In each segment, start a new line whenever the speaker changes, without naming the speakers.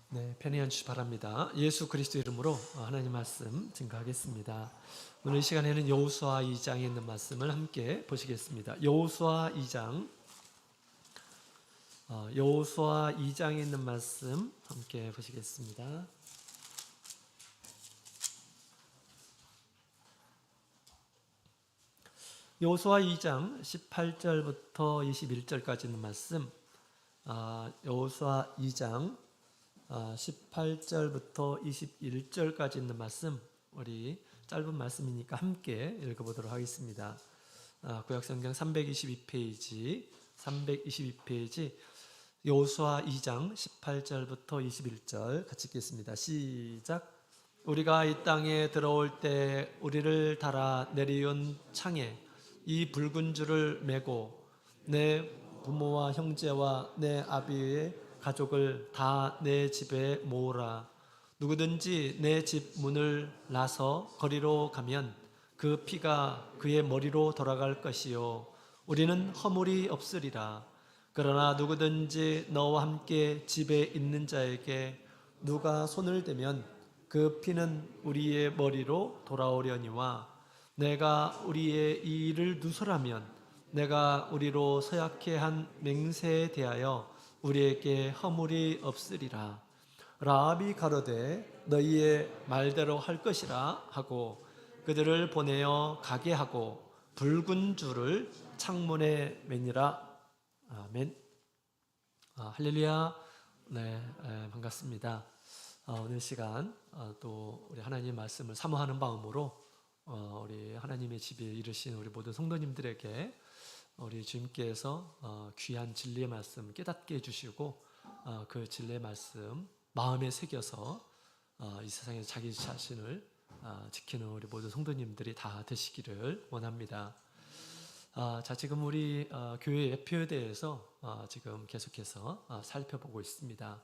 네, 편히 앉으시 바랍니다. 예수 그리스도 이름으로 하나님 말씀 증거하겠습니다. 오늘 이 시간에는 여호수아 2장에 있는 말씀을 함께 보시겠습니다. 여호수아 2장, 여호수아 2장에 있는 말씀 함께 보시겠습니다. 여호수아 2장 18절부터 21절까지 있는 말씀, 여호수아 2장 18절부터 21절까지 있는 말씀, 우리 짧은 말씀이니까 함께 읽어보도록 하겠습니다. 구약성경 322페이지 여호수아 2장 18절부터 21절 같이 읽겠습니다. 시작. 우리가 이 땅에 들어올 때 우리를 달아 내리온 창에 이 붉은 줄을 메고 내 부모와 형제와 내 아비의 가족을 다 내 집에 모으라. 누구든지 내 집 문을 나서 거리로 가면 그 피가 그의 머리로 돌아갈 것이요 우리는 허물이 없으리라. 그러나 누구든지 너와 함께 집에 있는 자에게 누가 손을 대면 그 피는 우리의 머리로 돌아오려니와 내가 우리의 이 일을 누설하면 내가 우리로 서약해 한 맹세에 대하여 우리에게 허물이 없으리라. 라합이 가로되 너희의 말대로 할 것이라 하고 그들을 보내어 가게 하고 붉은 줄을 창문에 매니라. 아멘. 할렐루야. 네, 반갑습니다. 오늘 시간 또 우리 하나님의 말씀을 사모하는 마음으로 우리 하나님의 집에 이르신 우리 모든 성도님들에게 우리 주님께서 귀한 진리의 말씀 깨닫게 해주시고 그 진리의 말씀 마음에 새겨서 이 세상에서 자기 자신을 지키는 우리 모든 성도님들이 다 되시기를 원합니다. 자, 지금 우리 교회 예표에 대해서 지금 계속해서 살펴보고 있습니다.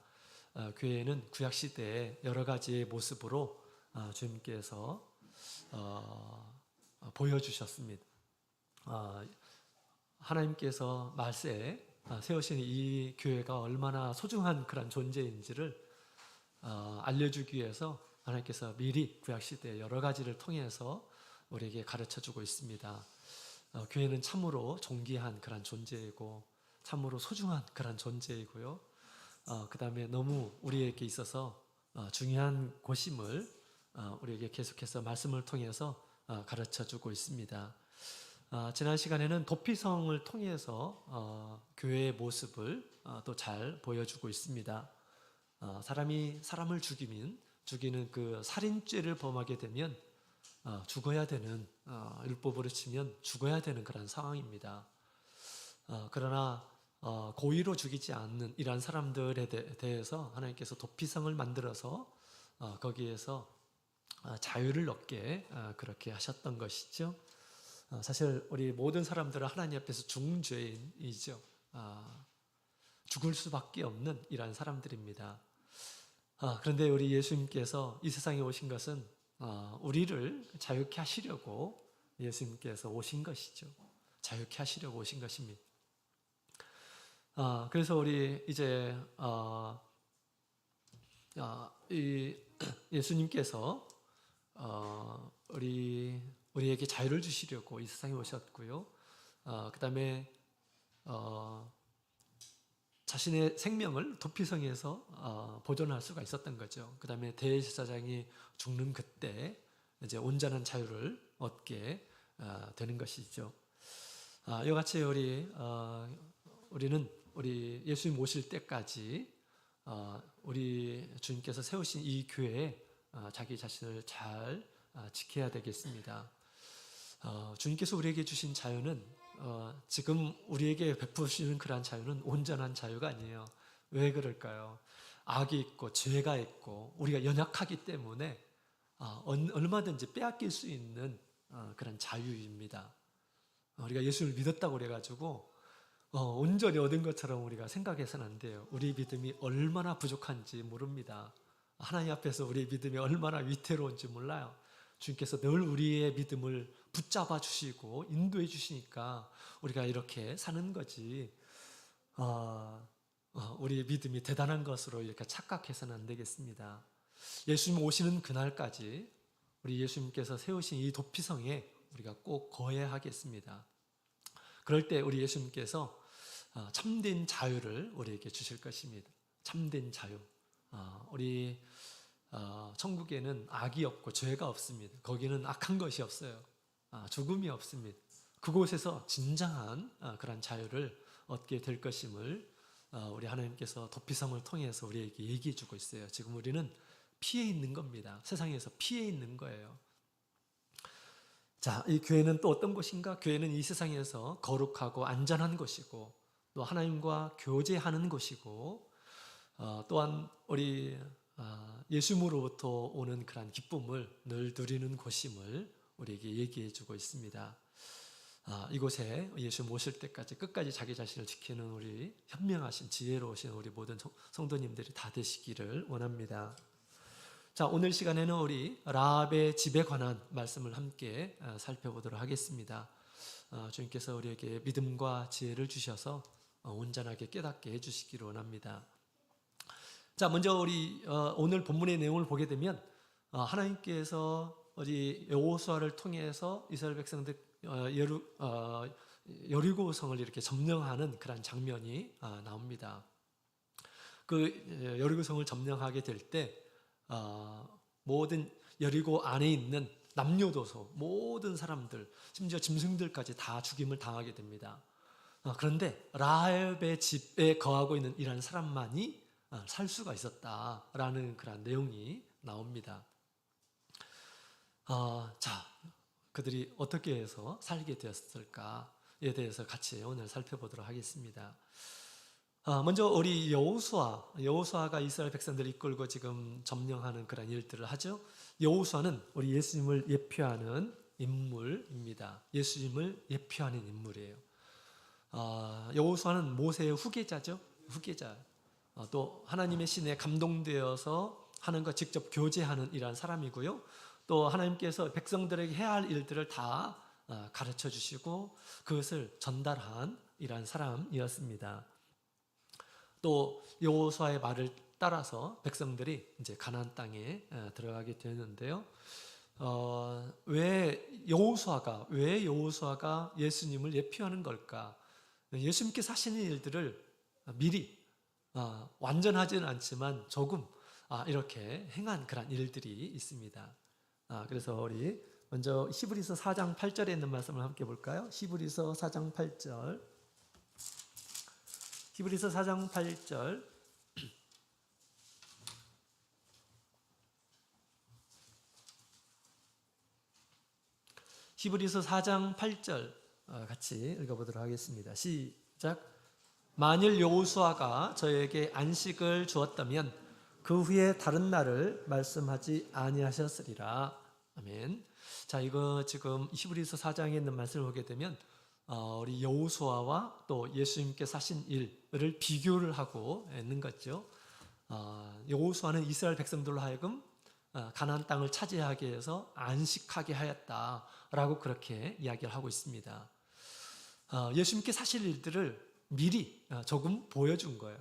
교회는 구약시대의 여러 가지의 모습으로 주님께서 보여주셨습니다. 하나님께서 말세에 세우신 이 교회가 얼마나 소중한 그런 존재인지를 알려주기 위해서 하나님께서 미리 구약시대의 여러 가지를 통해서 우리에게 가르쳐주고 있습니다. 교회는 참으로 존귀한 그런 존재이고 참으로 소중한 그런 존재이고요. 그 다음에 너무 우리에게 있어서 중요한 곳임을 우리에게 계속해서 말씀을 통해서 가르쳐주고 있습니다. 지난 시간에는 도피성을 통해서 교회의 모습을 또 잘 보여주고 있습니다. 사람이 사람을 죽이는 그 살인죄를 범하게 되면 죽어야 되는, 율법으로 치면 죽어야 되는 그런 상황입니다. 그러나 고의로 죽이지 않는 이러한 사람들에 대해서 하나님께서 도피성을 만들어서 거기에서 자유를 얻게 그렇게 하셨던 것이죠. 사실 우리 모든 사람들은 하나님 앞에서 중죄인이죠. 죽을 수밖에 없는 이러한 사람들입니다. 그런데 우리 예수님께서 이 세상에 오신 것은 우리를 자유케 하시려고 예수님께서 오신 것이죠. 자유케 하시려고 오신 것입니다. 그래서 우리 이제 이 예수님께서 우리에게 자유를 주시려고 이 세상에 오셨고요. 그 다음에 자신의 생명을 도피성에서 보존할 수가 있었던 거죠. 그 다음에 대제사장이 죽는 그때 이제 온전한 자유를 얻게 되는 것이죠. 이와 같이 우리는 우리 예수님 오실 때까지 우리 주님께서 세우신 이 교회에 자기 자신을 잘 지켜야 되겠습니다. 주님께서 우리에게 주신 자유는 지금 우리에게 베푸시는 그러한 자유는 온전한 자유가 아니에요. 왜 그럴까요? 악이 있고 죄가 있고 우리가 연약하기 때문에 얼마든지 빼앗길 수 있는 그런 자유입니다. 우리가 예수를 믿었다고 그래가지고 온전히 얻은 것처럼 우리가 생각해서는 안 돼요. 우리 믿음이 얼마나 부족한지 모릅니다. 하나님 앞에서 우리 믿음이 얼마나 위태로운지 몰라요. 주님께서 늘 우리의 믿음을 붙잡아 주시고 인도해 주시니까 우리가 이렇게 사는 거지. 우리의 믿음이 대단한 것으로 이렇게 착각해서는 안 되겠습니다. 예수님 오시는 그날까지 우리 예수님께서 세우신 이 도피성에 우리가 꼭 거해야 하겠습니다. 그럴 때 우리 예수님께서 참된 자유를 우리에게 주실 것입니다. 참된 자유. 우리 천국에는 악이 없고 죄가 없습니다. 거기는 악한 것이 없어요. 죽음이 없습니다. 그곳에서 진정한 그런 자유를 얻게 될 것임을 우리 하나님께서 도피성을 통해서 우리에게 얘기해 주고 있어요. 지금 우리는 피해 있는 겁니다. 세상에서 피해 있는 거예요. 자, 이 교회는 또 어떤 곳인가? 교회는 이 세상에서 거룩하고 안전한 곳이고 또 하나님과 교제하는 곳이고 또한 우리 예수님으로부터 오는 그런 기쁨을 늘 누리는 곳임을 우리에게 얘기해 주고 있습니다. 이곳에 예수 모실 때까지 끝까지 자기 자신을 지키는 우리 현명하신 지혜로우신 우리 모든 성도님들이 다 되시기를 원합니다. 자, 오늘 시간에는 우리 라합의 집에 관한 말씀을 함께 살펴보도록 하겠습니다. 주님께서 우리에게 믿음과 지혜를 주셔서 온전하게 깨닫게 해주시기를 원합니다. 자, 먼저 우리 오늘 본문의 내용을 보게 되면 하나님께서 우리 여호수아를 통해서 이스라엘 백성들 여리고성을 이렇게 점령하는 그런 장면이 나옵니다. 그 여리고성을 점령하게 될 때 모든 여리고 안에 있는 남녀노소 모든 사람들 심지어 짐승들까지 다 죽임을 당하게 됩니다. 그런데 라합의 집에 거하고 있는 이런 사람만이 살 수가 있었다라는 그런 내용이 나옵니다. 자, 그들이 어떻게 해서 살게 되었을까에 대해서 같이 오늘 살펴보도록 하겠습니다. 먼저 우리 여호수아가 이스라엘 백성들을 이끌고 지금 점령하는 그런 일들을 하죠. 여호수아는 우리 예수님을 예표하는 인물입니다. 예수님을 예표하는 인물이에요. 여호수아는 모세의 후계자죠. 후계자. 또 하나님의 신에 감동되어서 하나님과 직접 교제하는 이러한 사람이고요. 또 하나님께서 백성들에게 해야 할 일들을 다 가르쳐 주시고 그것을 전달한 이러한 사람이었습니다. 또 여호수아의 말을 따라서 백성들이 이제 가나안 땅에 들어가게 되었는데요. 왜 여호수아가 예수님을 예표하는 걸까? 예수님께서 하시는 일들을 미리 완전하지는 않지만 조금 이렇게 행한 그런 일들이 있습니다. 그래서 우리 먼저 히브리서 4장 8절에 있는 말씀을 함께 볼까요? 히브리서 4장 8절. 히브리서 4장 8절. 히브리서 4장 8절 같이 읽어보도록 하겠습니다. 시작. 만일 여호수아가 저에게 안식을 주었다면 그 후에 다른 날을 말씀하지 아니하셨으리라. 아멘. 자, 이거 지금 히브리서 4장에 있는 말씀을 보게 되면 우리 여호수아와 또 예수님께서 하신 일을 비교를 하고 있는 거죠. 여호수아는 이스라엘 백성들로 하여금 가나안 땅을 차지하게 해서 안식하게 하였다라고 그렇게 이야기를 하고 있습니다. 예수님께서 하실 일들을 미리 조금 보여준 거예요.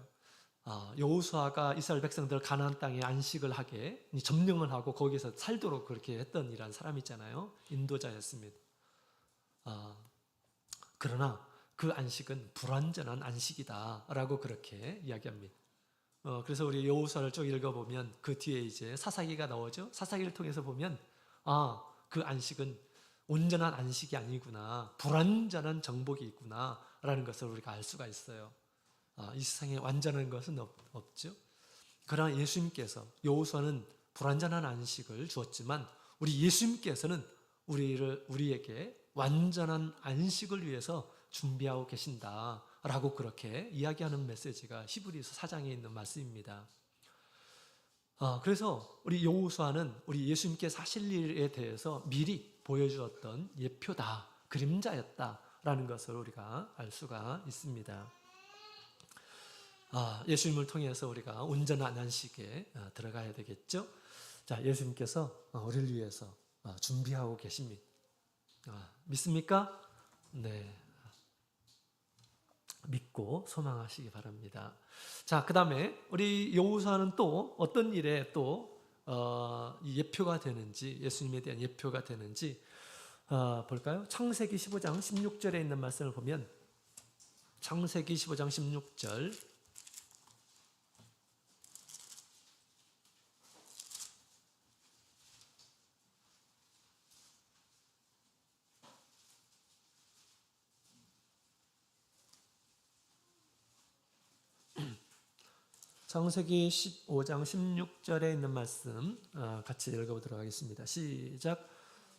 여호수아가 이스라엘 백성들 가나안 땅에 안식을 하게 점령을 하고 거기서 살도록 그렇게 했던 이란 사람 있잖아요. 인도자였습니다. 그러나 그 안식은 불완전한 안식이다라고 그렇게 이야기합니다. 그래서 우리 여호수아를 쭉 읽어보면 그 뒤에 이제 사사기가 나오죠. 사사기를 통해서 보면 그 안식은 온전한 안식이 아니구나, 불완전한 정복이 있구나라는 것을 우리가 알 수가 있어요. 이 세상에 완전한 것은 없죠. 그러나 예수님께서 여호수아는 불완전한 안식을 주었지만 우리 예수님께서는 우리에게 완전한 안식을 위해서 준비하고 계신다라고 그렇게 이야기하는 메시지가 히브리서 4장에 있는 말씀입니다. 그래서 우리 여호수아는 우리 예수님께서 하실 일에 대해서 미리 보여주었던 예표다, 그림자였다라는 것을 우리가 알 수가 있습니다. 예수님을 통해서 우리가 온전한 안식에 들어가야 되겠죠. 자, 예수님께서 우리를 위해서 준비하고 계십니다. 믿습니까? 네. 믿고 소망하시기 바랍니다. 자, 그 다음에 우리 여호수아는 또 어떤 일에 또 이 예표가 되는지, 예수님에 대한 예표가 되는지 볼까요? 창세기 15장 16절에 있는 말씀을 보면, 창세기 15장 16절, 창세기 15장 16절에 있는 말씀 같이 읽어보도록 하겠습니다. 시작.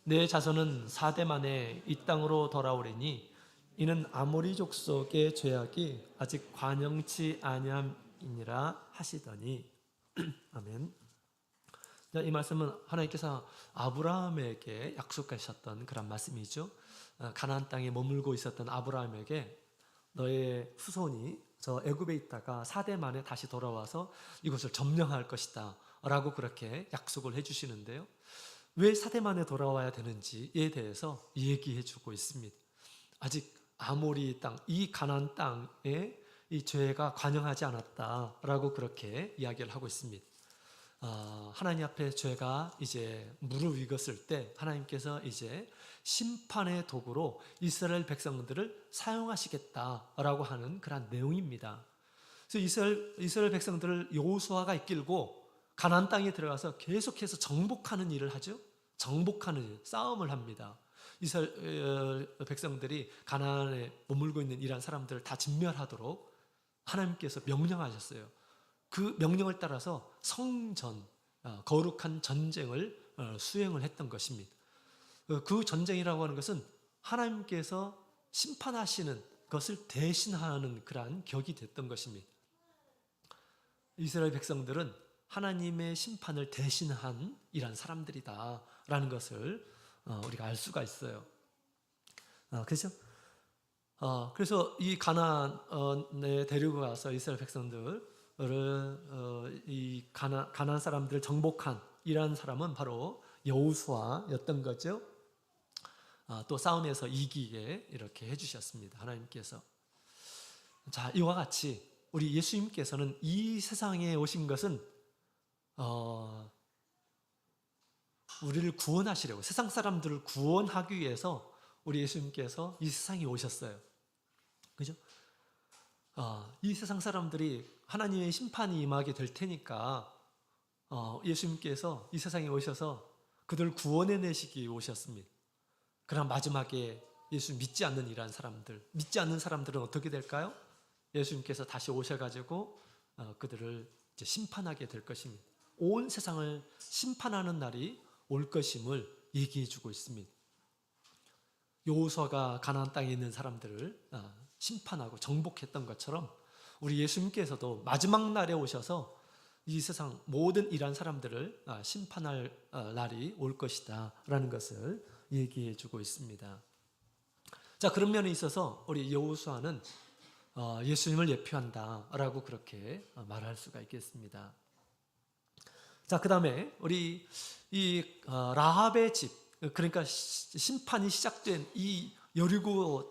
내 자손은 4대 만에 이 땅으로 돌아오리니 이는 아모리 족속의 죄악이 아직 관영치 아니함이니라 하시더니. 아멘. 이 말씀은 하나님께서 아브라함에게 약속하셨던 그런 말씀이죠. 가나안 땅에 머물고 있었던 아브라함에게 너의 후손이 저 애굽에 있다가 4대 만에 다시 돌아와서 이곳을 점령할 것이다 라고 그렇게 약속을 해주시는데요. 왜 4대 만에 돌아와야 되는지에 대해서 얘기해 주고 있습니다. 아직 아모리 땅, 이 가나안 땅에 이 죄가 관영하지 않았다라고 그렇게 이야기를 하고 있습니다. 하나님 앞에 죄가 이제 무르익었을 때 하나님께서 이제 심판의 도구로 이스라엘 백성들을 사용하시겠다라고 하는 그런 내용입니다. 그래서 이스라엘 백성들을 여호수아가 이끌고 가나안 땅에 들어가서 계속해서 정복하는 일을 하죠. 정복하는 일, 싸움을 합니다. 이스라엘 백성들이 가나안에 머물고 있는 이란 사람들을 다 진멸하도록 하나님께서 명령하셨어요. 그 명령을 따라서 성전, 거룩한 전쟁을 수행을 했던 것입니다. 그 전쟁이라고 하는 것은 하나님께서 심판하시는 것을 대신하는 그러한 격이 됐던 것입니다. 이스라엘 백성들은 하나님의 심판을 대신한 이란 사람들이다라는 것을 우리가 알 수가 있어요. 그렇죠? 그래서 이 가나안에 데리고 가서 이스라엘 백성들을 이 가나안 사람들을 정복한 이란 사람은 바로 여호수아였던 거죠. 또 싸움에서 이기게 이렇게 해주셨습니다. 하나님께서. 자, 이와 같이 우리 예수님께서는 이 세상에 오신 것은 우리를 구원하시려고, 세상 사람들을 구원하기 위해서 우리 예수님께서 이 세상에 오셨어요. 그죠? 이 세상 사람들이 하나님의 심판이 임하게 될 테니까 예수님께서 이 세상에 오셔서 그들을 구원해내시기 오셨습니다. 그러나 마지막에 예수 믿지 않는 이란 사람들, 믿지 않는 사람들은 어떻게 될까요? 예수님께서 다시 오셔가지고 그들을 이제 심판하게 될 것입니다. 온 세상을 심판하는 날이 올 것임을 얘기해주고 있습니다. 여호수아가 가나안 땅에 있는 사람들을 심판하고 정복했던 것처럼 우리 예수님께서도 마지막 날에 오셔서 이 세상 모든 이란 사람들을 심판할 날이 올 것이다 라는 것을 얘기해 주고 있습니다. 자, 그런 면에 있어서 우리 여호수아는 예수님을 예표한다 라고 그렇게 말할 수가 있겠습니다. 자, 그 다음에 우리 이 라합의 집, 그러니까 심판이 시작된 이 여리고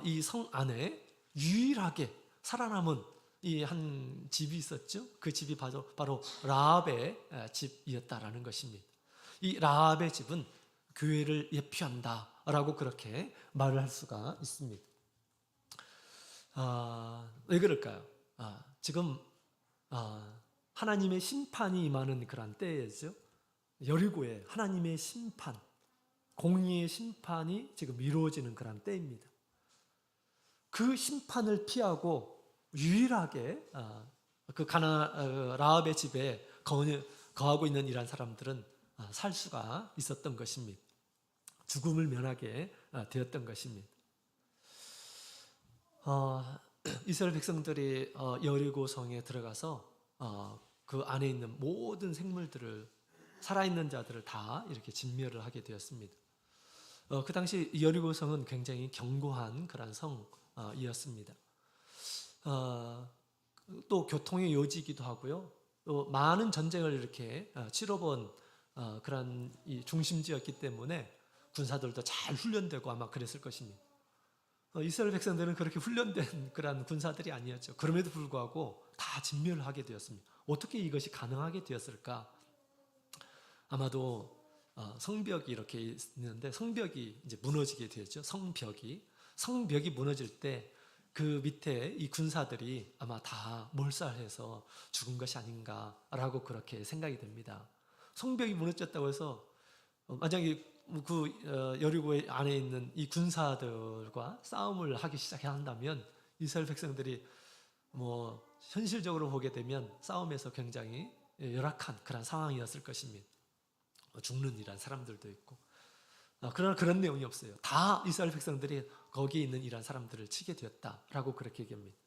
이 성 안에 유일하게 살아남은 이 한 집이 있었죠. 그 집이 바로 라합의 집이었다라는 것입니다. 이 라합의 집은 교회를 예표한다라고 그렇게 말을 할 수가 있습니다. 왜 그럴까요? 지금 하나님의 심판이 임하는 그런 때이죠. 여리고에 하나님의 심판, 공의의 심판이 지금 이루어지는 그런 때입니다. 그 심판을 피하고 유일하게 그 라합의 집에 거하고 있는 이란 사람들은 살 수가 있었던 것입니다. 죽음을 면하게 되었던 것입니다. 이스라엘 백성들이 여리고 성에 들어가서 그 안에 있는 모든 생물들을, 살아있는 자들을 다 이렇게 진멸을 하게 되었습니다. 그 당시 여리고 성은 굉장히 견고한 그런 성이었습니다. 또 교통의 요지이기도 하고요. 또 많은 전쟁을 이렇게 치러본 그런 이 중심지였기 때문에 군사들도 잘 훈련되고 아마 그랬을 것입니다. 이스라엘 백성들은 그렇게 훈련된 그런 군사들이 아니었죠. 그럼에도 불구하고 다 진멸하게 되었습니다. 어떻게 이것이 가능하게 되었을까? 아마도 성벽이 이렇게 있는데 성벽이 이제 무너지게 되었죠. 성벽이 무너질 때 그 밑에 이 군사들이 아마 다 몰살해서 죽은 것이 아닌가라고 그렇게 생각이 됩니다. 성벽이 무너졌다고 해서 만약에 그 여리고 안에 있는 이 군사들과 싸움을 하기 시작한다면 이스라엘 백성들이 뭐 현실적으로 보게 되면 싸움에서 굉장히 열악한 그런 상황이었을 것입니다. 죽는 이란 사람들도 있고, 그러나 그런 내용이 없어요. 다 이스라엘 백성들이 거기에 있는 이란 사람들을 치게 되었다라고 그렇게 얘기합니다.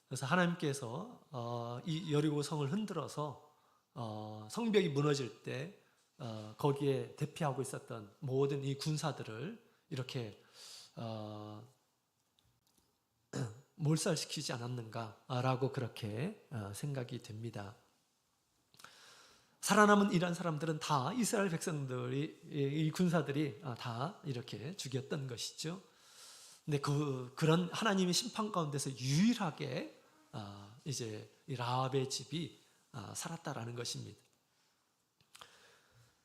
그래서 하나님께서 이 여리고 성을 흔들어서 성벽이 무너질 때 거기에 대피하고 있었던 모든 이 군사들을 이렇게 몰살시키지 않았는가라고 그렇게 생각이 됩니다. 살아남은 이란 사람들은 다 이스라엘 백성들이, 이 군사들이 다 이렇게 죽였던 것이죠. 근데 그런 하나님의 심판 가운데서 유일하게 이제 이 라합의 집이 살았다라는 것입니다.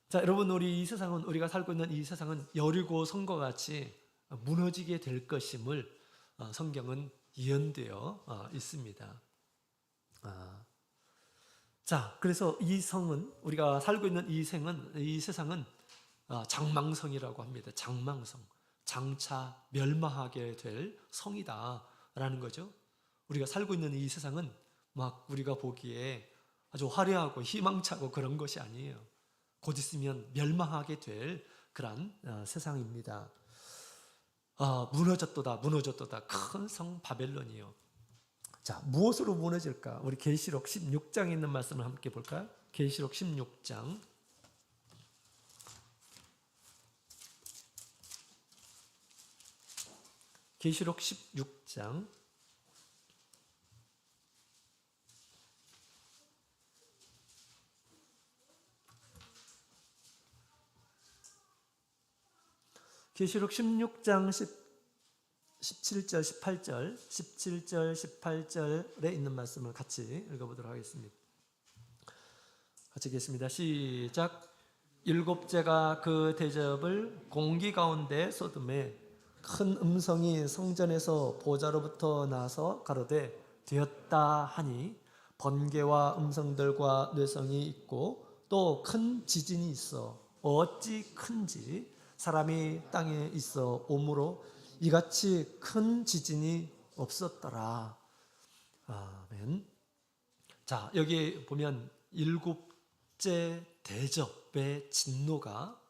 자, 여러분, 우리가 살고 있는 이 세상은 여리고 성과 같이 무너지게 될 것임을 성경은 예언되어 있습니다. 자, 그래서 이 성은, 우리가 살고 있는 이 세상은 장망성이라고 합니다. 장망성, 장차 멸망하게 될 성이다라는 거죠. 우리가 살고 있는 이 세상은 막 우리가 보기에 아주 화려하고 희망차고 그런 것이 아니에요. 곧 있으면 멸망하게 될 그런 세상입니다. 무너졌도다 큰 성 바벨론이요. 자, 무엇으로 무너질까? 우리 계시록 16장에 있는 말씀을 함께 볼까요? 계시록 16장. 계시록 16장. 계시록 16장 17절, 18절에 있는 말씀을 같이 읽어보도록 하겠습니다. 같이 읽겠습니다. 시작. 일곱째가 그 대접을 공기 가운데 쏟음에 큰 음성이 성전에서 보좌로부터 나서 가로되 되었다 하니 번개와 음성들과 뇌성이 있고 또 큰 지진이 있어 어찌 큰지 사람이 땅에 있어 오므로 이같이 큰 지진이 없었더라. 아멘. 자, 여기 보면 일곱째 대접의 진노가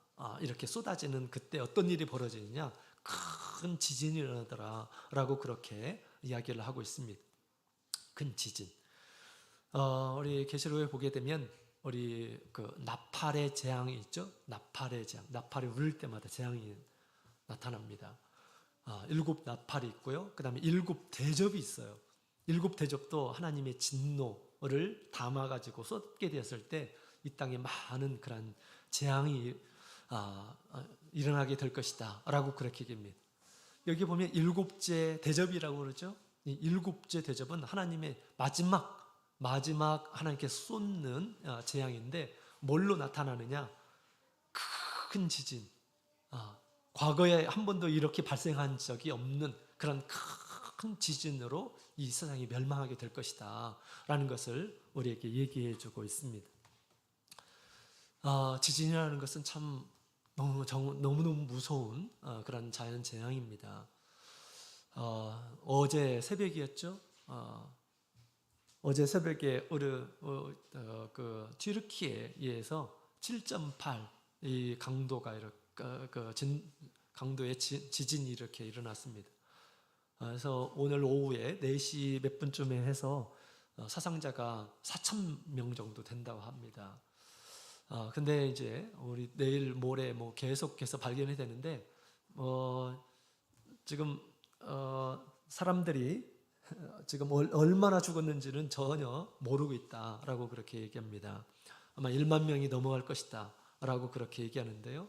이렇게 쏟아지는 그때 어떤 일이 벌어지느냐? 큰 지진이 일어나더라 라고 그렇게 이야기를 하고 있습니다. 큰 지진. 우리 계시록에 보게 되면 우리 그 나팔의 재앙이 있죠. 나팔의 재앙. 나팔이 울릴 때마다 재앙이 나타납니다. 일곱 나팔이 있고요. 그 다음에 일곱 대접이 있어요. 일곱 대접도 하나님의 진노를 담아가지고 쏟게 되었을 때 이 땅에 많은 그런 재앙이 일어나게 될 것이다 라고 그렇게 얘기합니다. 여기 보면 일곱째 대접이라고 그러죠. 이 일곱째 대접은 하나님의 마지막 하나님께 쏟는 재앙인데 뭘로 나타나느냐? 큰 지진. 과거에 한 번도 이렇게 발생한 적이 없는 그런 큰 지진으로 이 세상이 멸망하게 될 것이다 라는 것을 우리에게 얘기해 주고 있습니다. 지진이라는 것은 참 너무너무 무서운 그런 자연 재앙입니다. 어제 새벽이었죠. 어제 새벽에 그 튀르키예에서 7.8 이 강도가 강도의 지진이 이렇게 일어났습니다. 그래서 오늘 오후에 4시 몇 분쯤에 해서 사상자가 4,000명 정도 된다고 합니다. 근데 이제 우리 내일 모레 계속해서 발견이 되는데 지금 사람들이 지금 얼마나 죽었는지는 전혀 모르고 있다라고 그렇게 얘기합니다. 아마 1만 명이 넘어갈 것이다 라고 그렇게 얘기하는데요.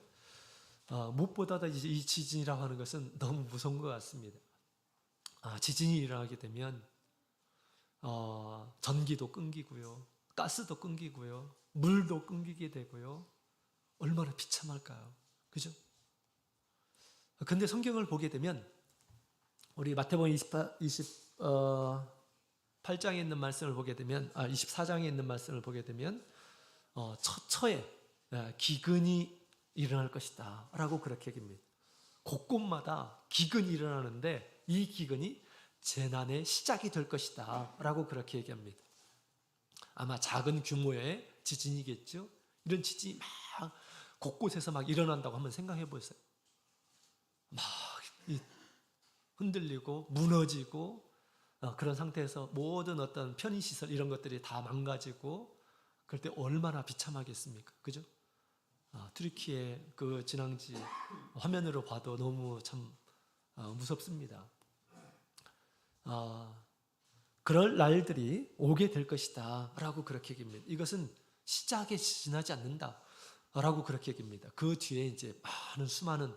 무엇보다도 이 지진이라고 하는 것은 너무 무서운 것 같습니다. 지진이 일어나게 되면 전기도 끊기고요, 가스도 끊기고요, 물도 끊기게 되고요. 얼마나 비참할까요? 그죠? 근데 성경을 보게 되면 우리 마태복음 28장에 있는 말씀을 보게 되면 24장에 있는 말씀을 보게 되면 처처에 기근이 일어날 것이다 라고 그렇게 얘기합니다. 곳곳마다 기근이 일어나는데 이 기근이 재난의 시작이 될 것이다 라고 그렇게 얘기합니다. 아마 작은 규모의 지진이겠죠. 이런 지진이 막 곳곳에서 막 일어난다고 한번 생각해 보세요. 막 흔들리고 무너지고 그런 상태에서 모든 어떤 편의시설 이런 것들이 다 망가지고 그럴 때 얼마나 비참하겠습니까? 그죠? 튀르키예 그 진앙지 화면으로 봐도 너무 참 무섭습니다. 그럴 날들이 오게 될 것이다 라고 그렇게 얘기합니다. 이것은 시작에 지나지 않는다 라고 그렇게 얘기합니다. 그 뒤에 이제 많은 수많은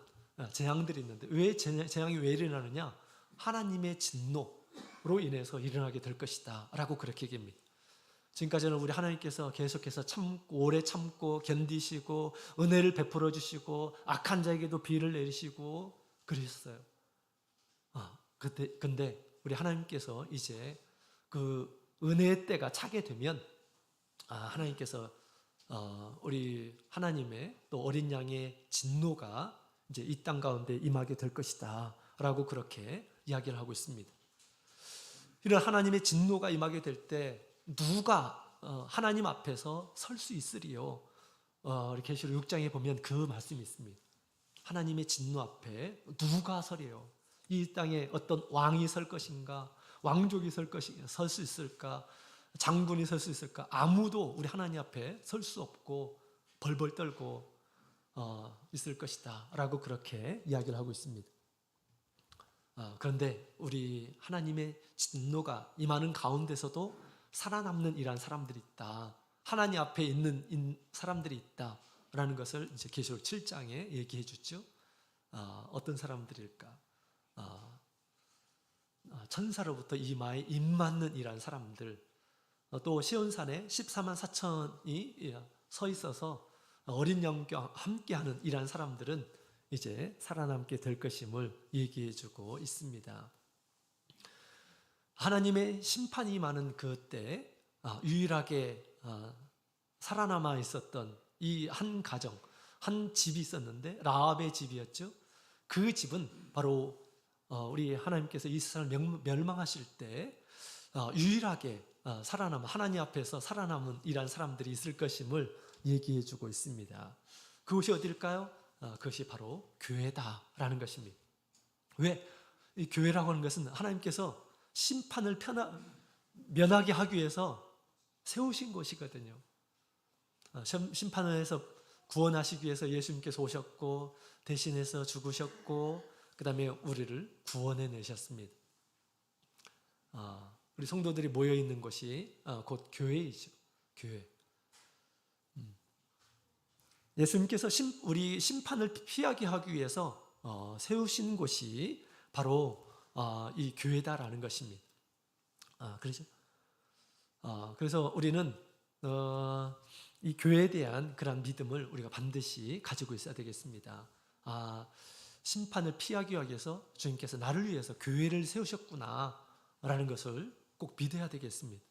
재앙들이 있는데 왜 재앙이 왜 일어나느냐? 하나님의 진노로 인해서 일어나게 될 것이다 라고 그렇게 얘기합니다. 지금까지는 우리 하나님께서 계속해서 오래 참고 견디시고 은혜를 베풀어 주시고 악한 자에게도 비를 내리시고 그러셨어요. 근데 우리 하나님께서 이제 그 은혜의 때가 차게 되면 하나님께서 우리 하나님의 또 어린 양의 진노가 이제 이 땅 가운데 임하게 될 것이다 라고 그렇게 이야기를 하고 있습니다. 이런 하나님의 진노가 임하게 될 때 누가 하나님 앞에서 설 수 있으리요? 우리 계시록 6장에 보면 그 말씀이 있습니다. 하나님의 진노 앞에 누가 서리요? 이 땅에 어떤 왕이 설 것인가? 왕족이 설 수 있을까? 장군이 설 수 있을까? 아무도 우리 하나님 앞에 설 수 없고 벌벌 떨고 있을 것이다 라고 그렇게 이야기를 하고 있습니다. 그런데 우리 하나님의 진노가 임하는 가운데서도 살아남는 이러한 사람들이 있다. 하나님 앞에 있는 사람들이 있다라는 것을 이제 계시록 7장에 얘기해 주죠. 어떤 사람들일까? 천사로부터 이마에 입맞는 이러한 사람들, 또 시온산에 14만 4천이 서 있어서 어린 양과 함께하는 이러한 사람들은 이제 살아남게 될 것임을 얘기해 주고 있습니다. 하나님의 심판이 많은 그때 유일하게 살아남아 있었던 이 한 가정, 한 집이 있었는데 라합의 집이었죠. 그 집은 바로 우리 하나님께서 이 세상을 멸망하실 때 유일하게 하나님 앞에서 살아남은 이란 사람들이 있을 것임을 얘기해 주고 있습니다. 그것이 어딜까요? 그것이 바로 교회다라는 것입니다. 왜? 이 교회라고 하는 것은 하나님께서 심판을 면하게 하기 위해서 세우신 곳이거든요. 심판을 해서 구원하시기 위해서 예수님께서 오셨고 대신해서 죽으셨고 그 다음에 우리를 구원해 내셨습니다. 우리 성도들이 모여있는 곳이 곧 교회이죠. 교회. 예수님께서 우리 심판을 피하게 하기 위해서 세우신 곳이 바로 이 교회다라는 것입니다. 그렇죠? 그래서 우리는 이 교회에 대한 그런 믿음을 우리가 반드시 가지고 있어야 되겠습니다. 심판을 피하기 위해서 주님께서 나를 위해서 교회를 세우셨구나라는 것을 꼭 믿어야 되겠습니다.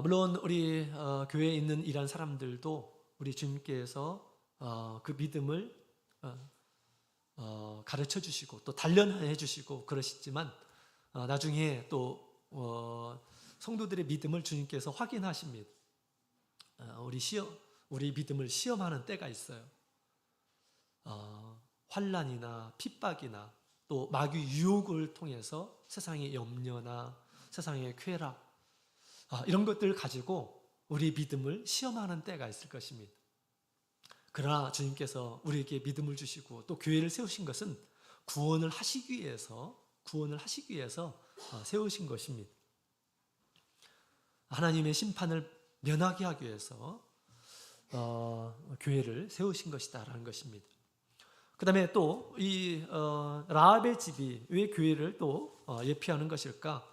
물론 우리 교회에 있는 이런 사람들도 우리 주님께서 그 믿음을 가르쳐 주시고 또 단련해 주시고 그러시지만 나중에 또 성도들의 믿음을 주님께서 확인하십니다. 우리 믿음을 시험하는 때가 있어요. 환난이나 핍박이나 또 마귀 유혹을 통해서 세상의 염려나 세상의 쾌락 이런 것들을 가지고 우리 믿음을 시험하는 때가 있을 것입니다. 그러나 주님께서 우리에게 믿음을 주시고 또 교회를 세우신 것은 구원을 하시기 위해서 세우신 것입니다. 하나님의 심판을 면하게 하기 위해서 교회를 세우신 것이다라는 것입니다. 그다음에 또 이 라합의 집이 왜 교회를 또 예표하는 것일까?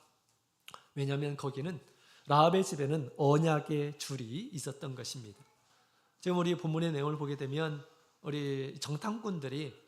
왜냐하면 거기는 라합의 집에는 언약의 줄이 있었던 것입니다. 지금 우리 본문의 내용을 보게 되면 우리 정탐꾼들이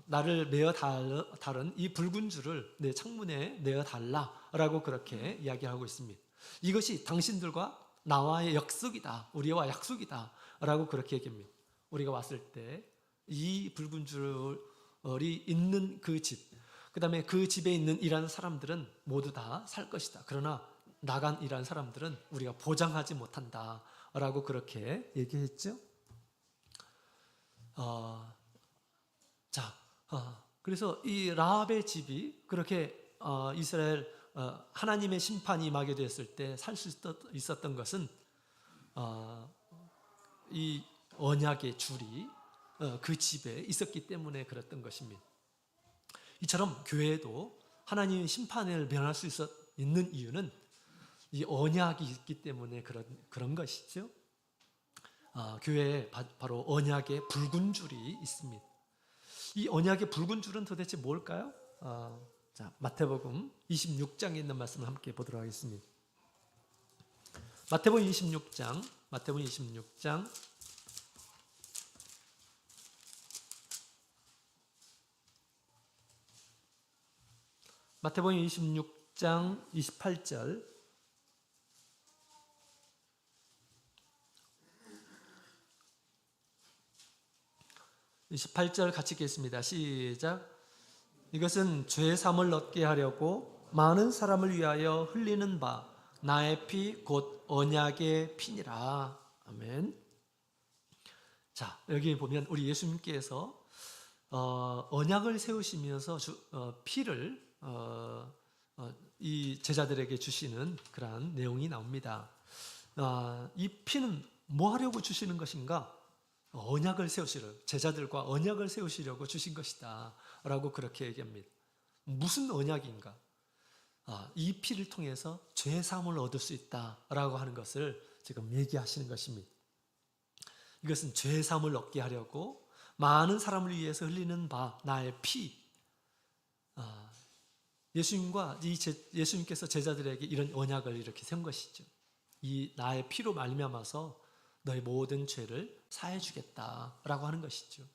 나를 메어 다른 이 붉은 줄을 내 창문에 내어 달라라고 그렇게 이야기하고 있습니다. 이것이 당신들과 나와의 약속이다, 우리와 약속이다라고 그렇게 얘기합니다. 우리가 왔을 때 이 붉은 줄이 있는 그 집, 그 다음에 그 집에 있는 일하는 사람들은 모두 다 살 것이다. 그러나 나간 일하는 사람들은 우리가 보장하지 못한다 라고 그렇게 얘기했죠. 그래서 이 라합의 집이 그렇게 이스라엘 하나님의 심판이 임하게 되었을 때 살 수 있었던 것은 이 언약의 줄이 그 집에 있었기 때문에 그랬던 것입니다. 이처럼 교회도 하나님의 심판을 면할 수 있는 이유는 이 언약이 있기 때문에 그런 것이죠. 교회에 바로 언약의 붉은 줄이 있습니다. 이 언약의 붉은 줄은 도대체 뭘까요? 마태복음 26장에 있는 말씀을 함께 보도록 하겠습니다. 마태복음 26장 마태복음 26장 28절 28절 같이 읽겠습니다. 시작. 이것은 죄 사함을 얻게 하려고 많은 사람을 위하여 흘리는 바 나의 피 곧 언약의 피니라. 아멘. 자, 여기 보면 우리 예수님께서 언약을 세우시면서 피를 이 제자들에게 주시는 그러한 내용이 나옵니다. 이 피는 뭐 하려고 주시는 것인가? 언약을 세우시려고, 제자들과 언약을 세우시려고 주신 것이다 라고 그렇게 얘기합니다. 무슨 언약인가? 이 피를 통해서 죄 사함을 얻을 수 있다라고 하는 것을 지금 얘기하시는 것입니다. 이것은 죄 사함을 얻게 하려고 많은 사람을 위해서 흘리는 바 나의 피. 예수님께서 제자들에게 이런 언약을 이렇게 세운 것이죠. 이 나의 피로 말미암아서 너의 모든 죄를 사해 주겠다라고 하는 것이죠.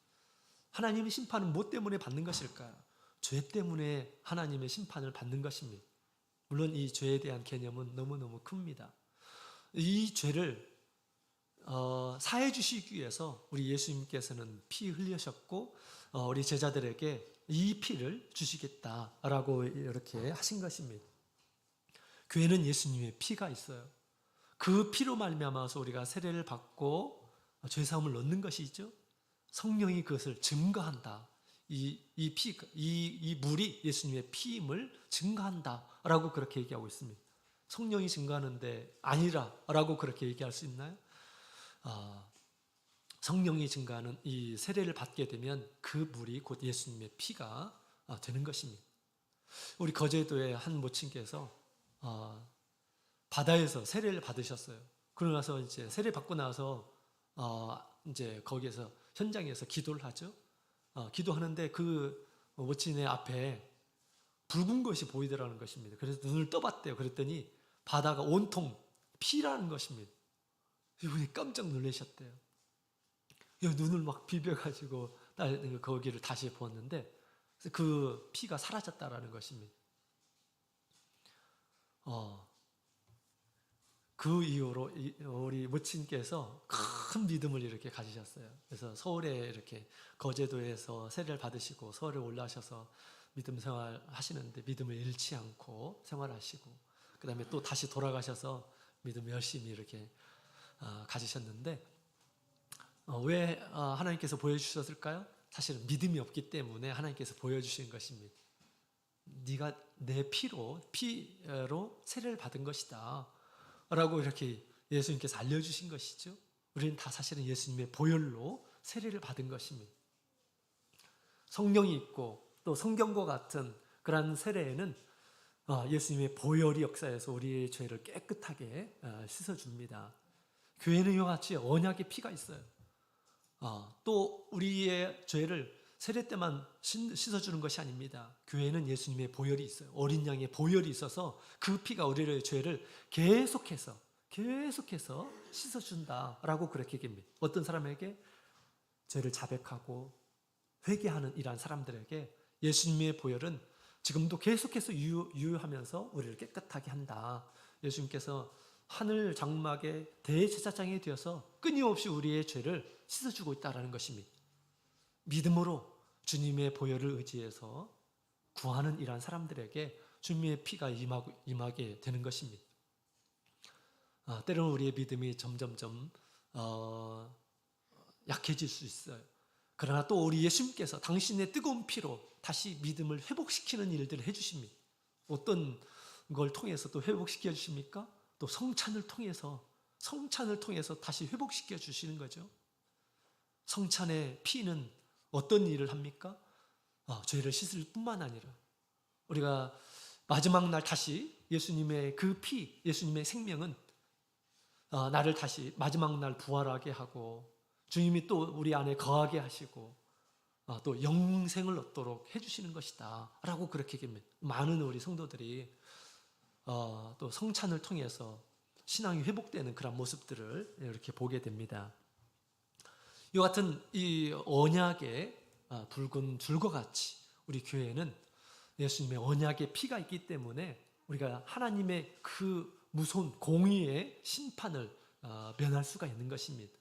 하나님의 심판은 뭐 때문에 받는 것일까요? 죄 때문에 하나님의 심판을 받는 것입니다. 물론 이 죄에 대한 개념은 너무너무 큽니다. 이 죄를 사해 주시기 위해서 우리 예수님께서는 피 흘리셨고 우리 제자들에게 이 피를 주시겠다라고 이렇게 하신 것입니다. 교회는 예수님의 피가 있어요. 그 피로 말미암아서 우리가 세례를 받고 죄 사함을 얻는 것이죠. 성령이 그것을 증거한다. 이 물이 예수님의 피임을 증거한다라고 그렇게 얘기하고 있습니다. 성령이 증거하는데 아니라라고 그렇게 얘기할 수 있나요? 성령이 증거하는 이 세례를 받게 되면 그 물이 곧 예수님의 피가 되는 것입니다. 우리 거제도의 한 모친께서 바다에서 세례를 받으셨어요. 그러고 나서 이제 세례 받고 나서 이제 거기에서 현장에서 기도를 하죠. 기도하는데 그 모친의 앞에 붉은 것이 보이더라는 것입니다. 그래서 눈을 떠봤대요. 그랬더니 바다가 온통 피라는 것입니다. 이분이 깜짝 놀라셨대요. 눈을 막 비벼가지고 거기를 다시 보았는데 그 피가 사라졌다라는 것입니다. 그 이후로 우리 모친께서 큰 믿음을 이렇게 가지셨어요. 그래서 서울에 이렇게 거제도에서 세례를 받으시고 서울에 올라오셔서 믿음 생활 하시는데 믿음을 잃지 않고 생활하시고 그 다음에 또 다시 돌아가셔서 믿음 열심히 이렇게 가지셨는데 왜 하나님께서 보여주셨을까요? 사실은 믿음이 없기 때문에 하나님께서 보여주신 것입니다. 네가 내 피로 세례를 받은 것이다 라고 이렇게 예수님께서 알려주신 것이죠. 우리는 다 사실은 예수님의 보혈로 세례를 받은 것입니다. 성령이 있고 또 성경과 같은 그런 세례에는 예수님의 보혈이 역사해서 우리의 죄를 깨끗하게 씻어줍니다. 교회는 이와 같이 언약의 피가 있어요. 또 우리의 죄를 세례 때만 씻어주는 것이 아닙니다. 교회는 예수님의 보혈이 있어요. 어린 양의 보혈이 있어서 그 피가 우리의 죄를 계속해서 씻어준다라고 그렇게 얘기합니다. 어떤 사람에게 죄를 자백하고 회개하는 이러한 사람들에게 예수님의 보혈은 지금도 계속해서 유효하면서 우리를 깨끗하게 한다. 예수님께서 하늘 장막의 대제사장이 되어서 끊임없이 우리의 죄를 씻어주고 있다는 것입니다. 믿음으로 주님의 보혈을 의지해서 구하는 이러한 사람들에게 주님의 피가 임하게 되는 것입니다. 때로는 우리의 믿음이 점점점 약해질 수 있어요. 그러나 또 우리 예수님께서 당신의 뜨거운 피로 다시 믿음을 회복시키는 일들을 해주십니다. 어떤 걸 통해서 또 회복시켜 주십니까? 또 성찬을 통해서 다시 회복시켜 주시는 거죠. 성찬의 피는 어떤 일을 합니까? 죄를 씻을 뿐만 아니라 우리가 마지막 날 다시 예수님의 그 피, 예수님의 생명은 나를 다시 마지막 날 부활하게 하고 주님이 또 우리 안에 거하게 하시고 또 영생을 얻도록 해주시는 것이다 라고 그렇게 얘기합니다. 많은 우리 성도들이 또 성찬을 통해서 신앙이 회복되는 그런 모습들을 이렇게 보게 됩니다. 이 같은 이 언약의 붉은 줄과 같이 우리 교회는 예수님의 언약의 피가 있기 때문에 우리가 하나님의 그 무서운 공의의 심판을 면할 수가 있는 것입니다.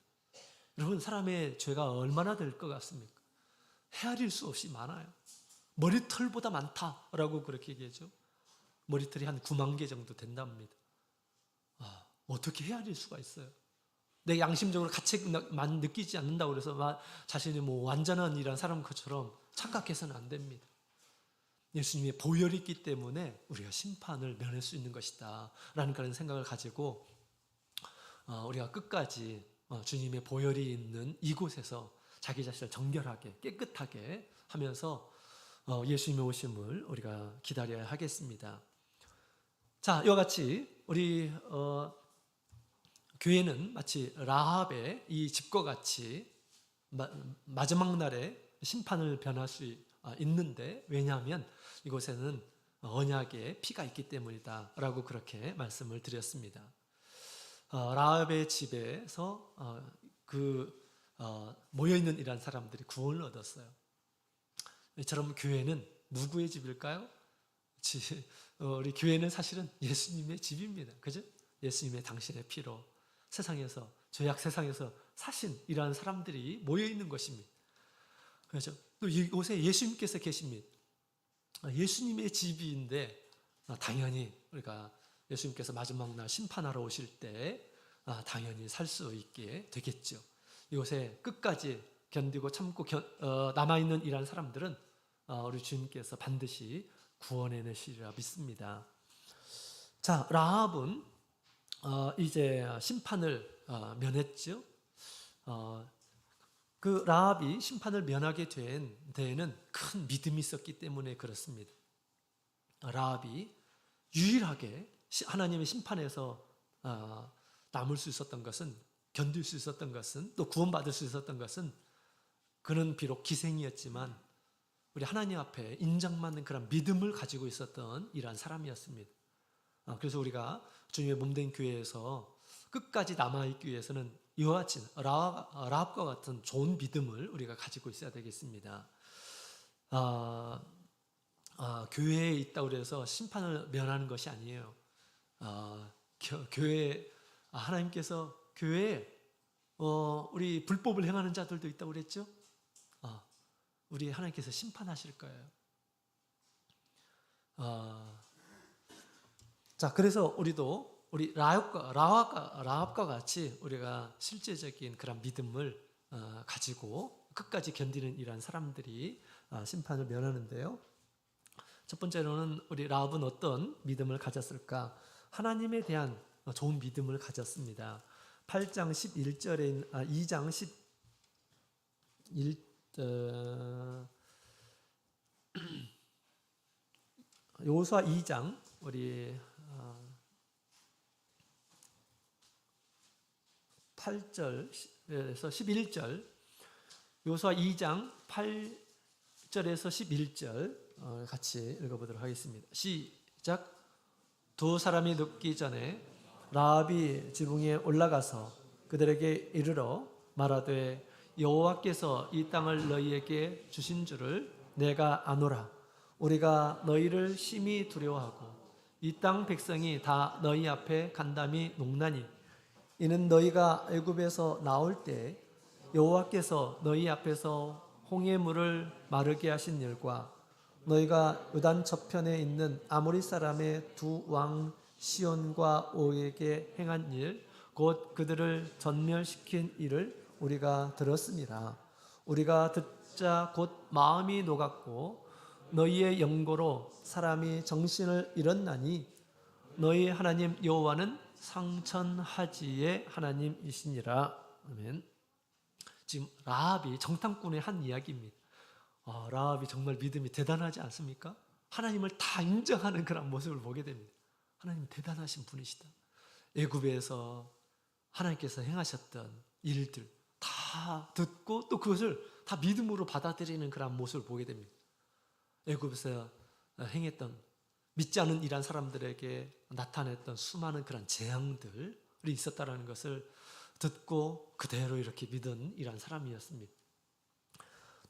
여러분, 사람의 죄가 얼마나 될 것 같습니까? 헤아릴 수 없이 많아요. 머리털보다 많다라고 그렇게 얘기하죠. 머리털이 한 9만 개 정도 된답니다. 어떻게 헤아릴 수가 있어요? 내 양심적으로 가책만 느끼지 않는다고 해서 자신이 완전한 이런 사람 것처럼 착각해서는 안 됩니다. 예수님의 보혈이 있기 때문에 우리가 심판을 면할 수 있는 것이다 라는 그런 생각을 가지고 우리가 끝까지 주님의 보혈이 있는 이곳에서 자기 자신을 정결하게 깨끗하게 하면서 예수님의 오심을 우리가 기다려야 하겠습니다. 자, 이와 같이 우리 교회는 마치 라합의 이 집과 같이 마지막 날에 심판을 변할 수 있는데, 왜냐하면 이곳에는 언약의 피가 있기 때문이다 라고 그렇게 말씀을 드렸습니다. 라합의 집에서 모여있는 이런 사람들이 구원을 얻었어요. 이처럼 교회는 누구의 집일까요? 우리 교회는 사실은 예수님의 집입니다. 그죠? 예수님의 당신의 피로 세상에서, 죄악 세상에서 사신 이러한 사람들이 모여있는 것입니다. 그렇죠? 또 이곳에 예수님께서 계십니다. 예수님의 집인데 당연히 우리가 예수님께서 마지막 날 심판하러 오실 때 당연히 살 수 있게 되겠죠. 이곳에 끝까지 견디고 참고 남아있는 이러한 사람들은 우리 주님께서 반드시 구원해내시리라 믿습니다. 자, 라합은 이제 심판을 면했죠. 그 라합이 심판을 면하게 된 데에는 큰 믿음이 있었기 때문에 그렇습니다. 라합이 유일하게 하나님의 심판에서 남을 수 있었던 것은, 견딜 수 있었던 것은, 또 구원받을 수 있었던 것은, 그는 비록 기생이었지만 우리 하나님 앞에 인정받는 그런 믿음을 가지고 있었던 이러한 사람이었습니다. 그래서 우리가 주님의 몸된 교회에서 끝까지 남아있기 위해서는 이와 같이 라합과 같은 좋은 믿음을 우리가 가지고 있어야 되겠습니다. 교회에 있다고 해서 심판을 면하는 것이 아니에요. 교회, 하나님께서 교회에 우리 불법을 행하는 자들도 있다고 그랬죠? 우리 하나님께서 심판하실 거예요. 자, 그래서 우리도 우리 라합과 같이 우리가 실제적인 그런 믿음을 가지고 끝까지 견디는 이러한 사람들이 심판을 면하는데요. 첫 번째로는 우리 라합은 어떤 믿음을 가졌을까? 하나님에 대한 좋은 믿음을 가졌습니다. 8장 11절에 2장 11 여호수아 2장 우리 8절에서 11절, 여호수아 2장 10절에서 11절 같이 읽어보도록 하겠습니다. 시작. 두 사람이 눕기 전에 라합이 지붕에 올라가서 그들에게 이르러 말하되 여호와께서 이 땅을 너희에게 주신 줄을 내가 아노라. 우리가 너희를 심히 두려워하고 이 땅 백성이 다 너희 앞에 간담이 녹나니 이는 너희가 애굽에서 나올 때 여호와께서 너희 앞에서 홍해 물을 마르게 하신 일과 너희가 요단 저편에 있는 아모리 사람의 두 왕 시온과 옥에게 행한 일 곧 그들을 전멸시킨 일을 우리가 들었습니다. 우리가 듣자 곧 마음이 녹았고 너희의 영고로 사람이 정신을 잃었나니 너희 하나님 여호와는 상천하지의 하나님이시니라. 아멘. 지금 라합이 정탐꾼의 한 이야기입니다. 라합이 정말 믿음이 대단하지 않습니까? 하나님을 다 인정하는 그런 모습을 보게 됩니다. 하나님 대단하신 분이시다. 애굽에서 하나님께서 행하셨던 일들 다 듣고 또 그것을 다 믿음으로 받아들이는 그런 모습을 보게 됩니다. 애굽에서 행했던 믿지 않는 이란 사람들에게 나타냈던 수많은 그런 재앙들이 있었다는 것을 듣고 그대로 이렇게 믿은 이란 사람이었습니다.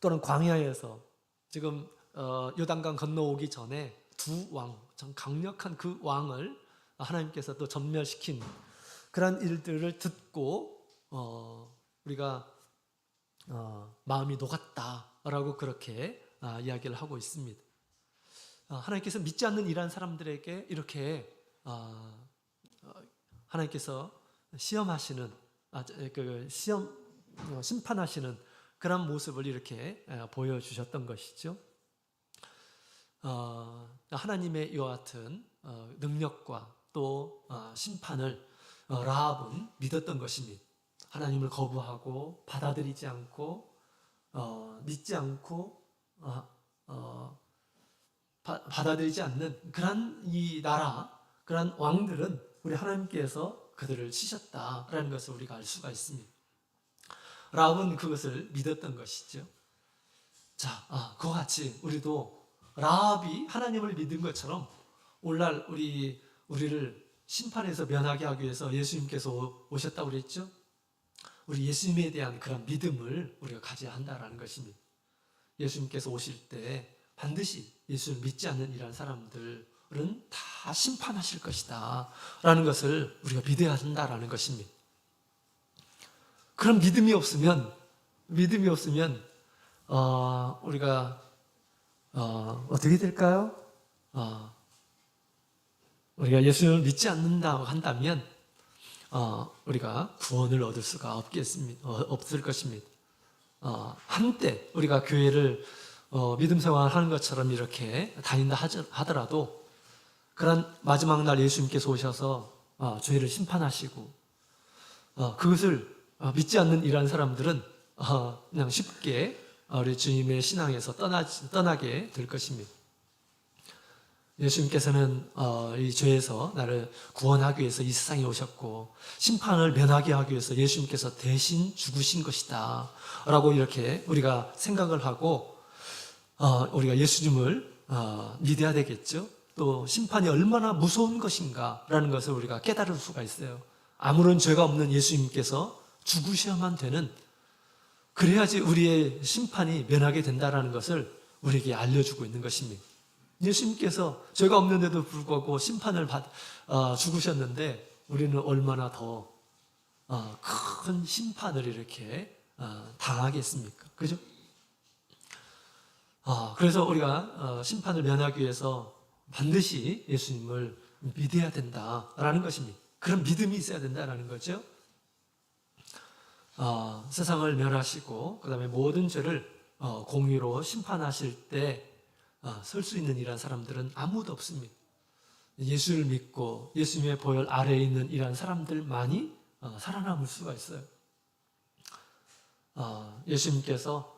또는 광야에서 지금 요단강 건너오기 전에 두 왕, 좀 강력한 그 왕을 하나님께서 또 전멸시킨 그런 일들을 듣고 우리가 마음이 녹았다라고 그렇게 이야기를 하고 있습니다. 하나님께서 믿지 않는 이란 사람들에게 이렇게 하나님께서 시험하시는 심판하시는 그런 모습을 이렇게 보여주셨던 것이죠. 하나님의 이와 같은 능력과 또 심판을 라합은 믿었던 것입니다. 하나님을 거부하고 받아들이지 않고 믿지 않고 받아들이지 않는 그런 이 나라, 그런 왕들은 우리 하나님께서 그들을 치셨다라는 것을 우리가 알 수가 있습니다. 라합은 그것을 믿었던 것이죠. 자, 그와 같이 우리도 라합이 하나님을 믿은 것처럼 오늘날 우리를 심판에서 면하게 하기 위해서 예수님께서 오셨다고 그랬죠. 우리 예수님에 대한 그런 믿음을 우리가 가져야 한다는 것입니다. 예수님께서 오실 때 반드시 예수를 믿지 않는 이런 사람들은 다 심판하실 것이다 라는 것을 우리가 믿어야 한다는 것입니다. 그런 믿음이 없으면 우리가 어떻게 될까요? 우리가 예수를 믿지 않는다고 한다면 우리가 구원을 얻을 수가 없을 것입니다. 한때 우리가 교회를 믿음 생활하는 것처럼 이렇게 다닌다 하더라도 그런 마지막 날 예수님께서 오셔서 죄를 심판하시고 그것을 믿지 않는 이러한 사람들은 그냥 쉽게 우리 주님의 신앙에서 떠나게 될 것입니다. 예수님께서는 이 죄에서 나를 구원하기 위해서 이 세상에 오셨고 심판을 면하게 하기 위해서 예수님께서 대신 죽으신 것이다 라고 이렇게 우리가 생각을 하고 우리가 예수님을 믿어야 되겠죠. 또 심판이 얼마나 무서운 것인가 라는 것을 우리가 깨달을 수가 있어요. 아무런 죄가 없는 예수님께서 죽으셔야만 되는, 그래야지 우리의 심판이 면하게 된다는 것을 우리에게 알려주고 있는 것입니다. 예수님께서 죄가 없는데도 불구하고 심판을 죽으셨는데 우리는 얼마나 더 큰 심판을 이렇게 당하겠습니까? 그죠? 그래서 우리가 심판을 면하기 위해서 반드시 예수님을 믿어야 된다라는 것입니다. 그런 믿음이 있어야 된다라는 거죠. 세상을 멸하시고 그 다음에 모든 죄를 공의로 심판하실 때 설 수 있는 이런 사람들은 아무도 없습니다. 예수를 믿고 예수님의 보혈 아래에 있는 이런 사람들만이 살아남을 수가 있어요. 예수님께서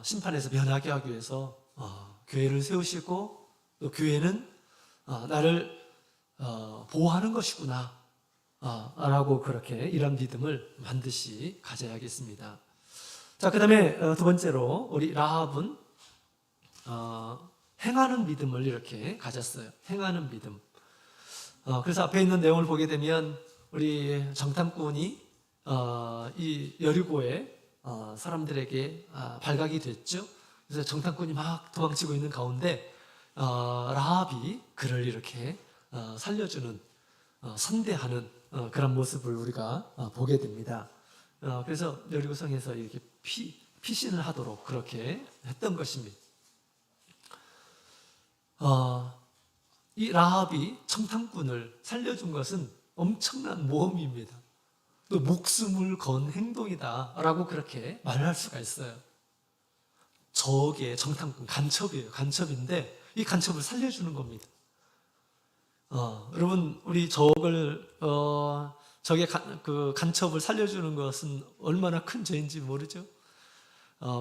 심판에서 면하게 하기 위해서 교회를 세우시고 또 교회는 나를 보호하는 것이구나 라고 그렇게 이런 믿음을 반드시 가져야겠습니다. 자, 그 다음에 두 번째로 우리 라합은 행하는 믿음을 이렇게 가졌어요. 행하는 믿음. 그래서 앞에 있는 내용을 보게 되면 우리 정탐꾼이 이 여리고에 사람들에게 발각이 됐죠. 그래서 정탐꾼이 막 도망치고 있는 가운데 라합이 그를 이렇게 살려주는 선대하는 그런 모습을 우리가 보게 됩니다. 그래서 여리고성에서 이렇게 피신을 하도록 그렇게 했던 것입니다. 이 라합이 청탐꾼을 살려준 것은 엄청난 모험입니다. 또 목숨을 건 행동이다라고 그렇게 말할 수가 있어요. 적의 정탐꾼 간첩이에요. 간첩인데 이 간첩을 살려주는 겁니다. 여러분 우리 적의 그 간첩을 살려주는 것은 얼마나 큰 죄인지 모르죠.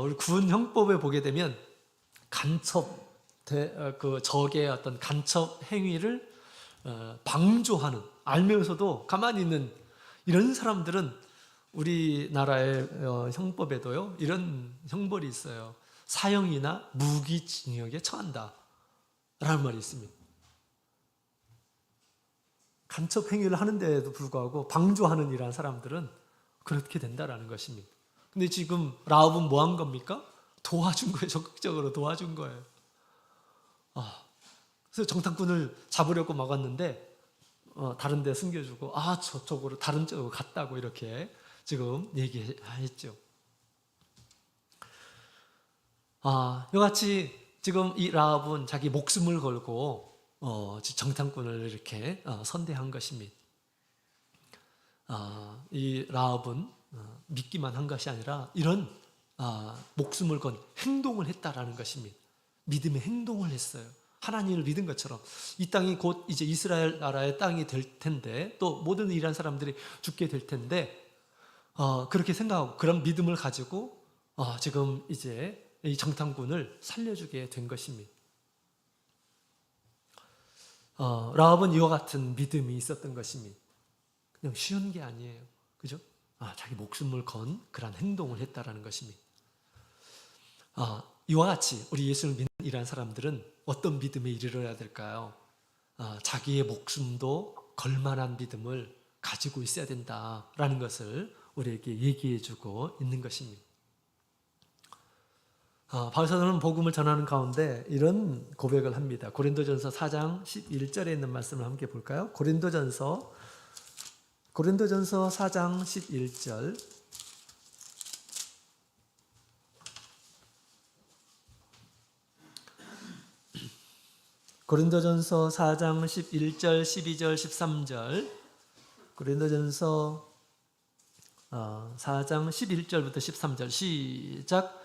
우리 구원 형법에 보게 되면 그 적의 어떤 간첩 행위를 방조하는, 알면서도 가만히 있는 이런 사람들은 우리나라의 형법에도요 이런 형벌이 있어요. 사형이나 무기징역에 처한다 라는 말이 있습니다. 간첩 행위를 하는데도 불구하고 방조하는 이러한 사람들은 그렇게 된다라는 것입니다. 근데 지금 라합은 뭐 한 겁니까? 도와준 거예요. 적극적으로 도와준 거예요. 그래서 정탐꾼을 잡으려고 막았는데 다른 데 숨겨주고 저쪽으로 다른 쪽으로 갔다고 이렇게 지금 얘기했죠. 이같이 지금 이 라합은 자기 목숨을 걸고 정탐꾼을 이렇게 선대한 것입니다. 이 라합은 믿기만 한 것이 아니라 이런 목숨을 건 행동을 했다라는 것입니다. 믿음의 행동을 했어요. 하나님을 믿은 것처럼 이 땅이 곧 이제 이스라엘 나라의 땅이 될 텐데 또 모든 이란 사람들이 죽게 될 텐데 그렇게 생각하고 그런 믿음을 가지고 지금 이제 이 정탐꾼을 살려주게 된 것입니다. 라합은 이와 같은 믿음이 있었던 것입니다. 그냥 쉬운 게 아니에요. 그죠? 자기 목숨을 건 그런 행동을 했다라는 것입니다. 이와 같이 우리 예수를 믿는 이러한 사람들은 어떤 믿음에 이르러야 될까요? 자기의 목숨도 걸만한 믿음을 가지고 있어야 된다라는 것을 우리에게 얘기해 주고 있는 것입니다. 바울사도는 복음을 전하는 가운데 이런 고백을 합니다. 고린도전서 4장 11절에 있는 말씀을 함께 볼까요? 고린도전서 4장 11절. 고린도전서 4장 11절, 12절, 13절. 고린도전서 4장 11절부터 13절 시작.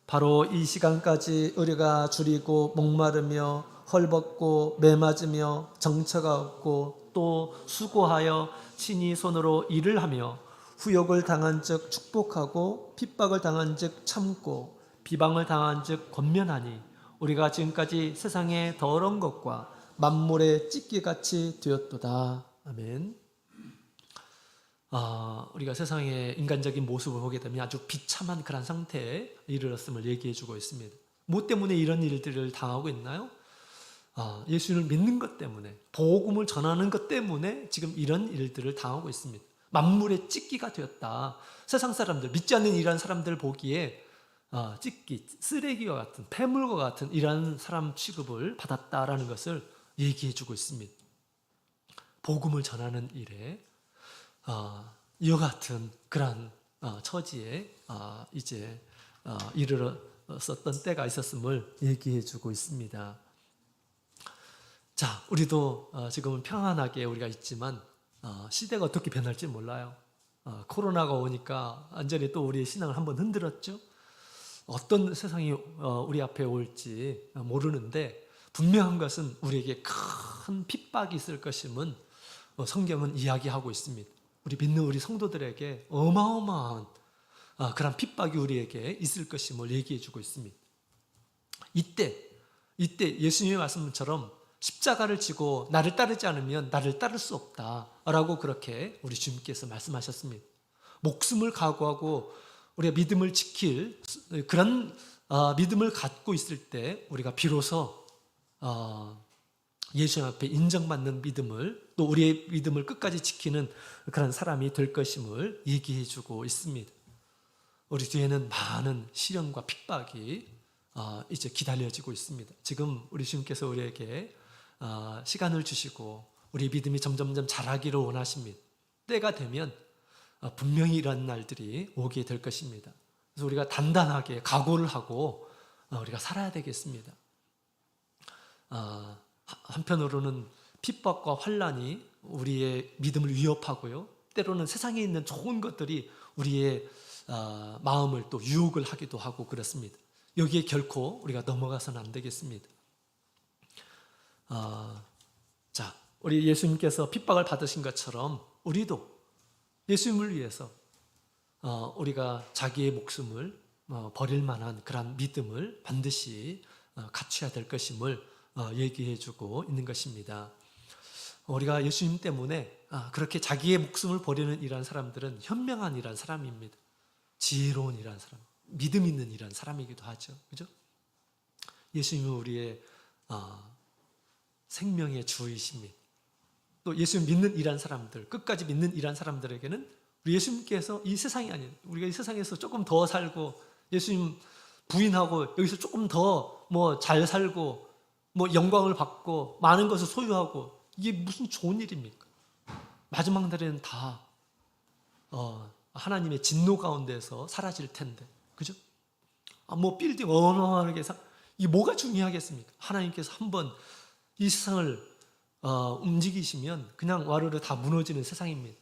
바로 이 시간까지 우리가 줄이고 목마르며 헐벗고 매맞으며 정처가 없고 또 수고하여 친히 손으로 일을 하며 후욕을 당한 즉 축복하고 핍박을 당한 즉 참고 비방을 당한 즉 권면하니 우리가 지금까지 세상의 더러운 것과 만물의 찢기같이 되었도다. 아멘. 우리가 세상의 인간적인 모습을 보게 되면 아주 비참한 그런 상태에 이르렀음을 얘기해 주고 있습니다. 뭐 때문에 이런 일들을 당하고 있나요? 예수를 믿는 것 때문에, 복음을 전하는 것 때문에 지금 이런 일들을 당하고 있습니다. 만물의 찢기가 되었다. 세상 사람들, 믿지 않는 이런 사람들 보기에 찢기, 쓰레기와 같은, 폐물과 같은 이런 사람 취급을 받았다라는 것을 얘기해 주고 있습니다. 복음을 전하는 일에 이와 같은 그러한 처지에 이제 이르렀었던 때가 있었음을 얘기해 주고 있습니다. 자, 우리도 지금은 평안하게 우리가 있지만 시대가 어떻게 변할지 몰라요. 코로나가 오니까 완전히 또 우리의 신앙을 한번 흔들었죠. 어떤 세상이 우리 앞에 올지 모르는데 분명한 것은 우리에게 큰 핍박이 있을 것임은 성경은 이야기하고 있습니다. 우리 믿는 우리 성도들에게 어마어마한 그런 핍박이 우리에게 있을 것임을 얘기해 주고 있습니다. 이때 예수님의 말씀처럼 십자가를 지고 나를 따르지 않으면 나를 따를 수 없다라고 그렇게 우리 주님께서 말씀하셨습니다. 목숨을 각오하고 우리가 믿음을 지킬 그런 믿음을 갖고 있을 때 우리가 비로소 예수 앞에 인정받는 믿음을, 또 우리의 믿음을 끝까지 지키는 그런 사람이 될 것임을 얘기해 주고 있습니다. 우리 뒤에는 많은 시련과 핍박이 이제 기다려지고 있습니다. 지금 우리 주님께서 우리에게 시간을 주시고 우리 믿음이 점점점 자라기를 원하십니다. 때가 되면 분명히 이런 날들이 오게 될 것입니다. 그래서 우리가 단단하게 각오를 하고 우리가 살아야 되겠습니다. 한편으로는 핍박과 환난이 우리의 믿음을 위협하고요, 때로는 세상에 있는 좋은 것들이 우리의 마음을 또 유혹을 하기도 하고 그렇습니다. 여기에 결코 우리가 넘어가서는 안 되겠습니다. 자, 우리 예수님께서 핍박을 받으신 것처럼 우리도 예수님을 위해서 우리가 자기의 목숨을 버릴 만한 그런 믿음을 반드시 갖춰야 될 것임을 얘기해 주고 있는 것입니다. 우리가 예수님 때문에 그렇게 자기의 목숨을 버리는 이러한 사람들은 현명한 이러한 사람입니다. 지혜로운 이러한 사람, 믿음 있는 이러한 사람이기도 하죠. 그죠? 예수님은 우리의 생명의 주이십니다. 또 예수님 믿는 이러한 사람들, 끝까지 믿는 이러한 사람들에게는 우리 예수님께서 이 세상이 아닌, 우리가 이 세상에서 조금 더 살고 예수님 부인하고 여기서 조금 더 잘 살고 영광을 받고 많은 것을 소유하고, 이게 무슨 좋은 일입니까? 마지막 날에는 다 하나님의 진노 가운데서 사라질 텐데, 그죠? 빌딩 어마어마하게 이게 뭐가 중요하겠습니까? 하나님께서 한번 이 세상을 움직이시면 그냥 와르르 다 무너지는 세상입니다.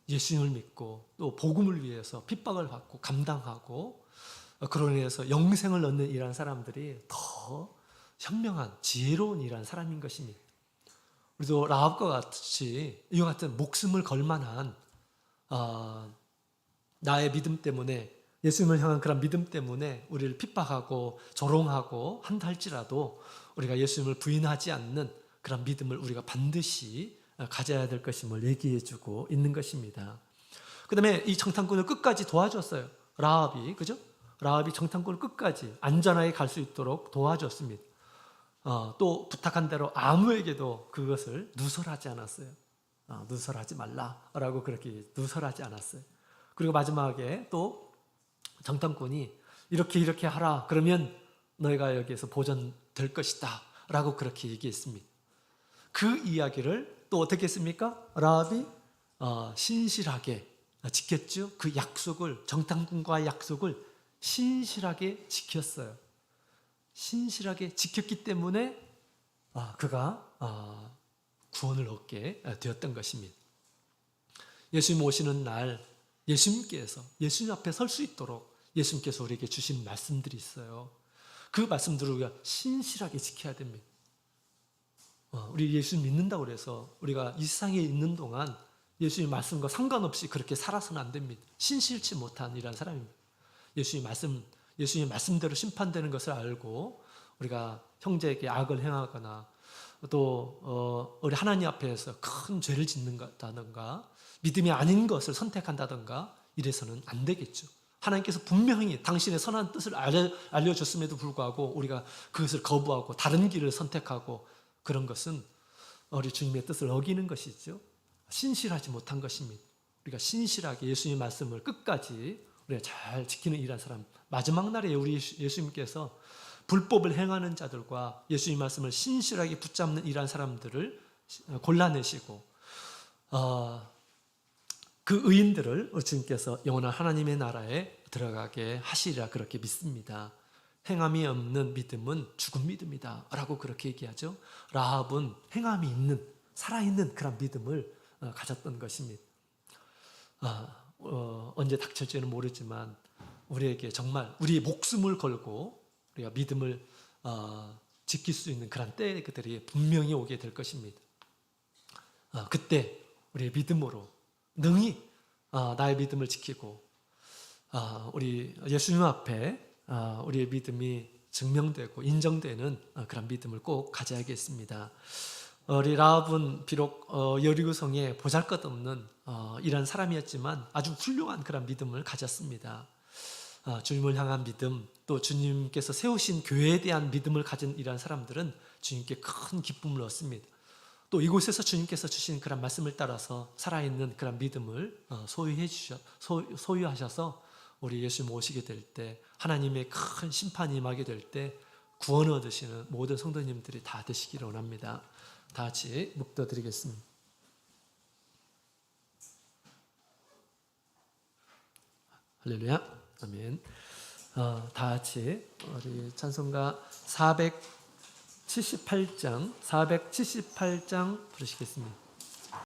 예수님을 믿고 또 복음을 위해서 핍박을 받고 감당하고 그로 인해서 영생을 얻는 이러한 사람들이 더 현명한 지혜로운 이러한 사람인 것입니다. 우리도 라합과 같이 이와 같은 목숨을 걸 만한 나의 믿음 때문에, 예수님을 향한 그런 믿음 때문에 우리를 핍박하고 조롱하고 한다 할지라도 우리가 예수님을 부인하지 않는 그런 믿음을 우리가 반드시 가져야 될 것임을 얘기해 주고 있는 것입니다. 그 다음에 이 정탐꾼을 끝까지 도와줬어요. 라합이, 그죠? 라합이 정탐꾼을 끝까지 안전하게 갈 수 있도록 도와줬습니다. 또 부탁한 대로 아무에게도 그것을 누설하지 않았어요. 누설하지 말라라고 그렇게 누설하지 않았어요. 그리고 마지막에 또 정탐꾼이 이렇게 하라, 그러면 너희가 여기에서 보존될 것이다 라고 그렇게 얘기했습니다. 그 이야기를 또 어떻게 했습니까? 라합이 신실하게 지켰죠. 그 약속을, 정탐꾼과의 약속을 신실하게 지켰어요. 신실하게 지켰기 때문에 그가 구원을 얻게 되었던 것입니다. 예수님 오시는 날 예수님 앞에 설 수 있도록 예수님께서 우리에게 주신 말씀들이 있어요. 그 말씀들을 우리가 신실하게 지켜야 됩니다. 우리 예수님 믿는다고 해서 우리가 이 세상에 있는 동안 예수님 말씀과 상관없이 그렇게 살아서는 안 됩니다. 신실치 못한 이런 사람입니다. 예수님 말씀대로 심판되는 것을 알고 우리가 형제에게 악을 행하거나 또 우리 하나님 앞에서 큰 죄를 짓는다든가 믿음이 아닌 것을 선택한다든가 이래서는 안 되겠죠. 하나님께서 분명히 당신의 선한 뜻을 알려줬음에도 불구하고 우리가 그것을 거부하고 다른 길을 선택하고 그런 것은 우리 주님의 뜻을 어기는 것이죠. 신실하지 못한 것입니다. 우리가 신실하게 예수님의 말씀을 끝까지 우리가 잘 지키는 이란 사람, 마지막 날에 우리 예수님께서 불법을 행하는 자들과 예수님 말씀을 신실하게 붙잡는 이란 사람들을 골라내시고 그 의인들을 우리 주님께서 영원한 하나님의 나라에 들어가게 하시리라 그렇게 믿습니다. 행함이 없는 믿음은 죽은 믿음이다 라고 그렇게 얘기하죠. 라합은 행함이 있는, 살아있는 그런 믿음을 가졌던 것입니다. 언제 닥칠지는 모르지만 우리에게 정말 우리의 목숨을 걸고 우리가 믿음을 지킬 수 있는 그런 때들이 분명히 오게 될 것입니다. 그때 우리의 믿음으로 능히 나의 믿음을 지키고 우리 예수님 앞에 우리의 믿음이 증명되고 인정되는 그런 믿음을 꼭 가져야겠습니다. 우리 라합은 비록 여리고성에 보잘것없는 이런 사람이었지만 아주 훌륭한 그런 믿음을 가졌습니다. 주님을 향한 믿음, 또 주님께서 세우신 교회에 대한 믿음을 가진 이러한 사람들은 주님께 큰 기쁨을 얻습니다. 또 이곳에서 주님께서 주신 그런 말씀을 따라서 살아있는 그런 믿음을 소유하셔서 우리 예수 모시게 될 때, 하나님의 큰 심판이 임하게 될 때 구원을 얻으시는 모든 성도님들이 다 되시기를 원합니다. 다 같이 묵도드리겠습니다. 할렐루야, 아멘. 다 같이 우리 찬송가 478장 부르시겠습니다.